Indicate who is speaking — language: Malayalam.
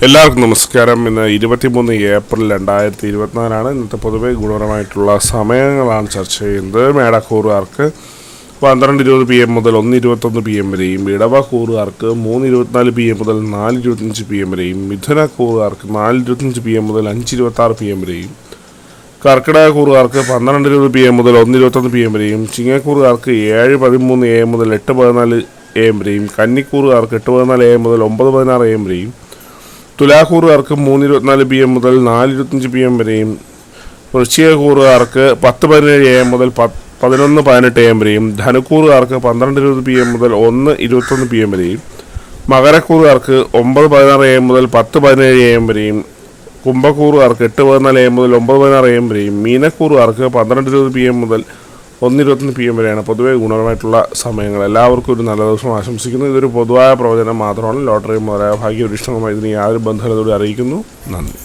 Speaker 1: എല്ലാവർക്കും നമസ്കാരം. ഇന്ന് 23 ഏപ്രിൽ 2024 ഇന്നത്തെ പൊതുവെ ഗുണപരമായിട്ടുള്ള സമയങ്ങളാണ് ചർച്ച ചെയ്യുന്നത്. മേടക്കൂറുകാർക്ക് 12:20 PM മുതൽ 1:21 PM വരെയും, ഇടവക്കൂറുകാർക്ക് 3:24 PM മുതൽ 4:25 PM വരെയും, മിഥുനക്കൂറുകാർക്ക് 4:25 PM മുതൽ 5:26 PM വരെയും, കർക്കിടകക്കൂറുകാർക്ക് 12:20 PM മുതൽ 1:21 PM വരെയും, ചിങ്ങക്കൂറുകാർക്ക് 7:13 AM മുതൽ 8:14 AM വരെയും, കന്നിക്കൂറുകാർക്ക് 8:14 AM മുതൽ 9:16 AM വരെയും, തുലാക്കൂറുകാർക്ക് 3:24 PM മുതൽ 4:25 PM വരെയും, വൃശ്ചികക്കൂറുകാർക്ക് 10:17 AM മുതൽ 11:18 AM വരെയും, ധനുക്കൂറുകാർക്ക് 12:20 PM മുതൽ 1:21 PM വരെയും, മകരക്കൂറുകാർക്ക് 9:16 AM മുതൽ 10:17 AM വരെയും, കുംഭക്കൂറുകാർക്ക് 8:14 AM മുതൽ 9:16 AM വരെയും, മീനക്കൂറുകാർക്ക് 12:20 PM മുതൽ 1:21 PM വരെയാണ് പൊതുവെ ഗുണപരമായിട്ടുള്ള സമയങ്ങൾ. എല്ലാവർക്കും ഒരു നല്ല ദിവസം ആശംസിക്കുന്നു. ഇതൊരു പൊതുവായ പ്രവചനം മാത്രമാണ്. ലോട്ടറി മുതലായ ഭാഗ്യപരീക്ഷണവുമായി ഇതിന് യാതൊരു ബന്ധനത്തോടെ അറിയിക്കുന്നു. നന്ദി.